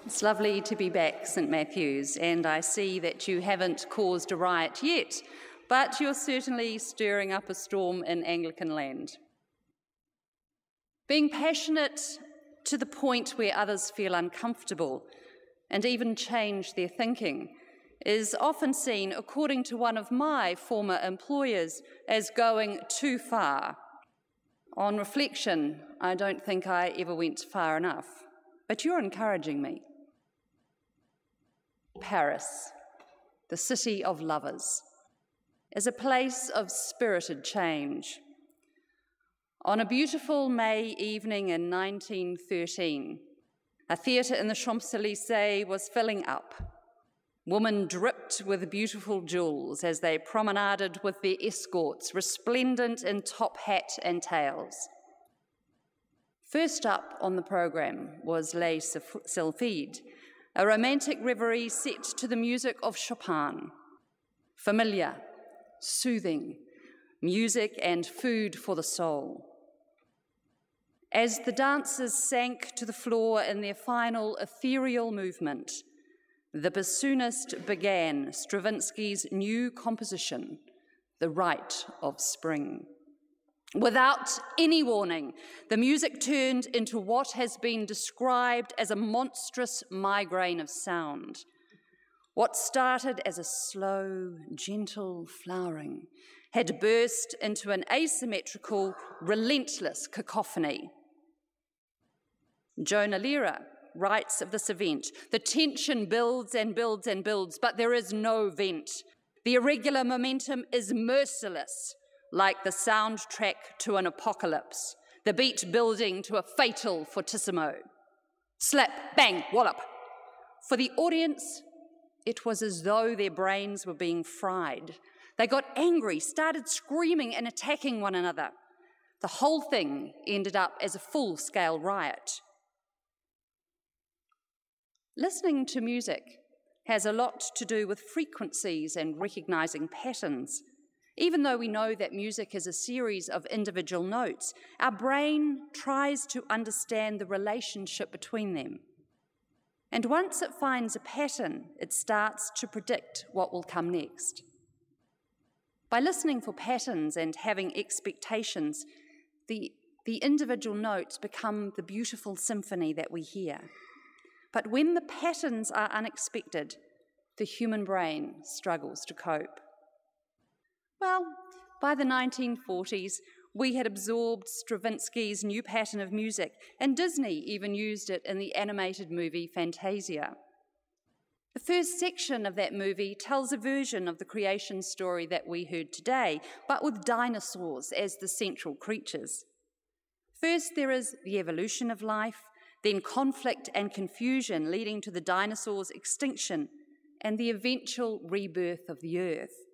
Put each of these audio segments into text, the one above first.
It's lovely to be back, St Matthews, and I see that you haven't caused a riot yet, but you're certainly stirring up a storm in Anglican land. Being passionate to the point where others feel uncomfortable and even change their thinking is often seen, according to one of my former employers, as going too far. On reflection, I don't think I ever went far enough, but you're encouraging me. Paris, the city of lovers, is a place of spirited change. On a beautiful May evening in 1913, a theatre in the Champs-Élysées was filling up. Women dripped with beautiful jewels as they promenaded with their escorts, resplendent in top hat and tails. First up on the programme was Les Sylphides, a romantic reverie set to the music of Chopin. Familiar, soothing, music and food for the soul. As the dancers sank to the floor in their final ethereal movement, the bassoonist began Stravinsky's new composition, The Rite of Spring. Without any warning, the music turned into what has been described as a monstrous migraine of sound. What started as a slow, gentle flowering had burst into an asymmetrical, relentless cacophony. Jonah Lehrer writes of this event, "The tension builds and builds and builds, but there is no vent. The irregular momentum is merciless, like the soundtrack to an apocalypse, the beat building to a fatal fortissimo. Slap, bang, wallop. For the audience, it was as though their brains were being fried. They got angry, started screaming and attacking one another. The whole thing ended up as a full-scale riot." Listening to music has a lot to do with frequencies and recognising patterns. Even though we know that music is a series of individual notes, our brain tries to understand the relationship between them. And once it finds a pattern, it starts to predict what will come next. By listening for patterns and having expectations, the individual notes become the beautiful symphony that we hear. But when the patterns are unexpected, the human brain struggles to cope. Well, by the 1940s, we had absorbed Stravinsky's new pattern of music, and Disney even used it in the animated movie Fantasia. The first section of that movie tells a version of the creation story that we heard today, but with dinosaurs as the central creatures. First, there is the evolution of life, then conflict and confusion leading to the dinosaurs' extinction and the eventual rebirth of the earth.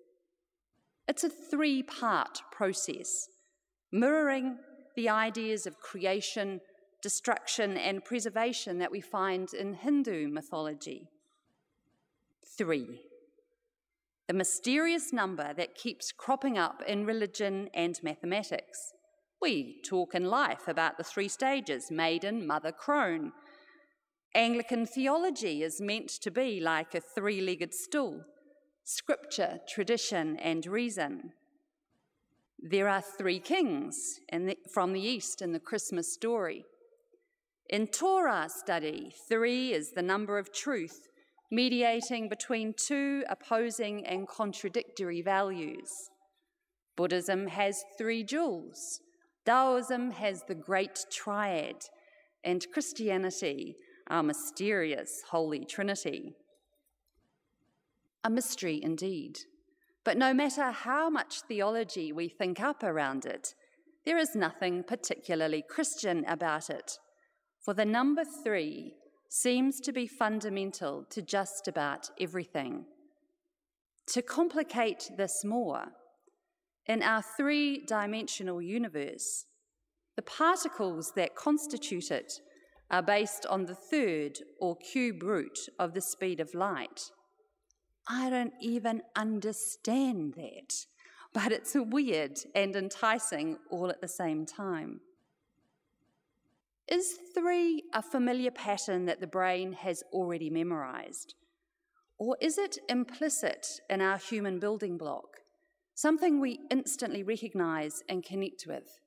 It's a three-part process, mirroring the ideas of creation, destruction, and preservation that we find in Hindu mythology. 3, the mysterious number that keeps cropping up in religion and mathematics. We talk in life about the 3 stages, maiden, mother, crone. Anglican theology is meant to be like a 3-legged stool. Scripture, tradition, and reason. There are 3 kings from the East in the Christmas story. In Torah study, 3 is the number of truth, mediating between 2 opposing and contradictory values. Buddhism has 3 jewels. Taoism has the Great Triad, and Christianity, our mysterious Holy Trinity. A mystery indeed, but no matter how much theology we think up around it, there is nothing particularly Christian about it, for the number 3 seems to be fundamental to just about everything. To complicate this more, in our 3-dimensional universe, the particles that constitute it are based on the 3rd or cube root of the speed of light. I don't even understand that, but it's weird and enticing all at the same time. Is 3 a familiar pattern that the brain has already memorised? Or is it implicit in our human building block, something we instantly recognise and connect with?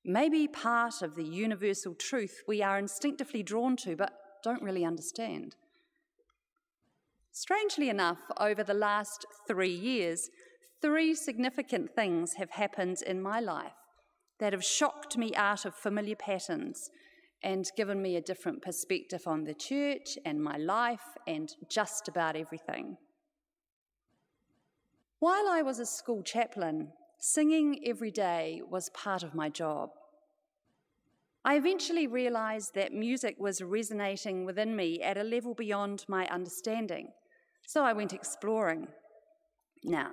Maybe part of the universal truth we are instinctively drawn to but don't really understand. Strangely enough, over the last 3 years, 3 significant things have happened in my life that have shocked me out of familiar patterns and given me a different perspective on the church and my life and just about everything. While I was a school chaplain, singing every day was part of my job. I eventually realised that music was resonating within me at a level beyond my understanding, so I went exploring. Now,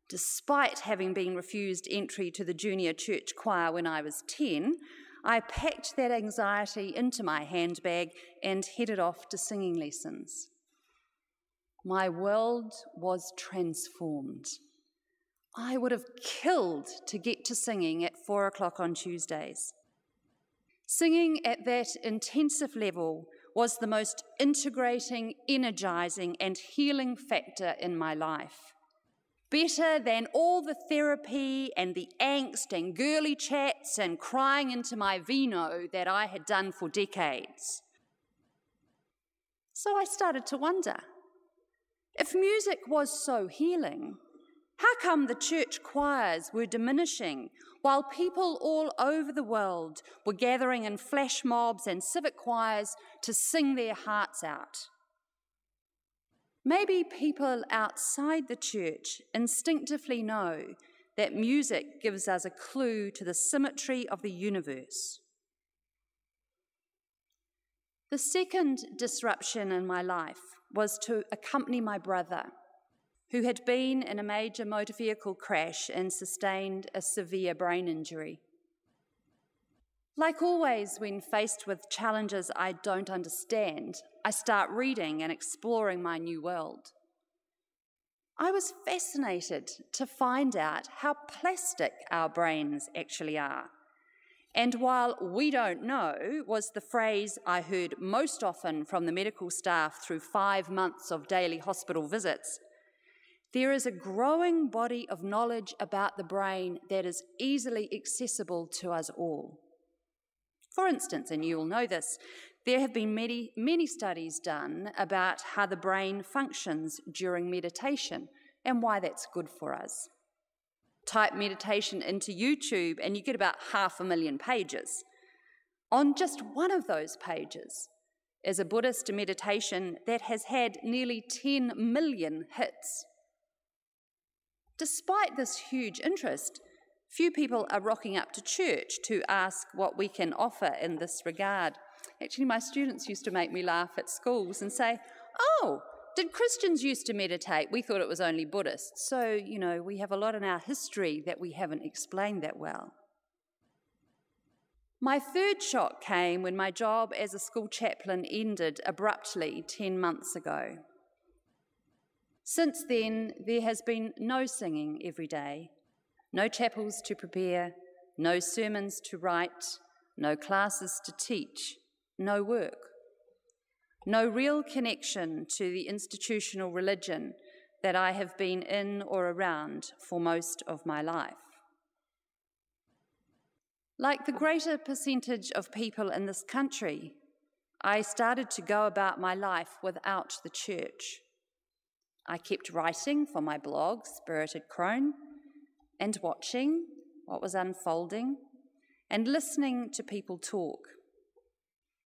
despite having been refused entry to the junior church choir when I was 10, I packed that anxiety into my handbag and headed off to singing lessons. My world was transformed. I would have killed to get to singing at 4 o'clock on Tuesdays. Singing at that intensive level was the most integrating, energising, and healing factor in my life. Better than all the therapy and the angst and girly chats and crying into my vino that I had done for decades. So I started to wonder, if music was so healing, how come the church choirs were diminishing while people all over the world were gathering in flash mobs and civic choirs to sing their hearts out? Maybe people outside the church instinctively know that music gives us a clue to the symmetry of the universe. The second disruption in my life was to accompany my brother, who had been in a major motor vehicle crash and sustained a severe brain injury. Like always, when faced with challenges I don't understand, I start reading and exploring my new world. I was fascinated to find out how plastic our brains actually are. And while "we don't know" was the phrase I heard most often from the medical staff through 5 months of daily hospital visits, there is a growing body of knowledge about the brain that is easily accessible to us all. For instance, and you all know this, there have been many studies done about how the brain functions during meditation and why that's good for us. Type meditation into YouTube and you get about 500,000 pages. On just one of those pages is a Buddhist meditation that has had nearly 10 million hits. Despite this huge interest, few people are rocking up to church to ask what we can offer in this regard. Actually, my students used to make me laugh at schools and say, "Oh, did Christians used to meditate? We thought it was only Buddhists." So, we have a lot in our history that we haven't explained that well. My third shock came when my job as a school chaplain ended abruptly 10 months ago. Since then, there has been no singing every day, no chapels to prepare, no sermons to write, no classes to teach, no work. No real connection to the institutional religion that I have been in or around for most of my life. Like the greater percentage of people in this country, I started to go about my life without the church. I kept writing for my blog, Spirited Crone, and watching what was unfolding and listening to people talk.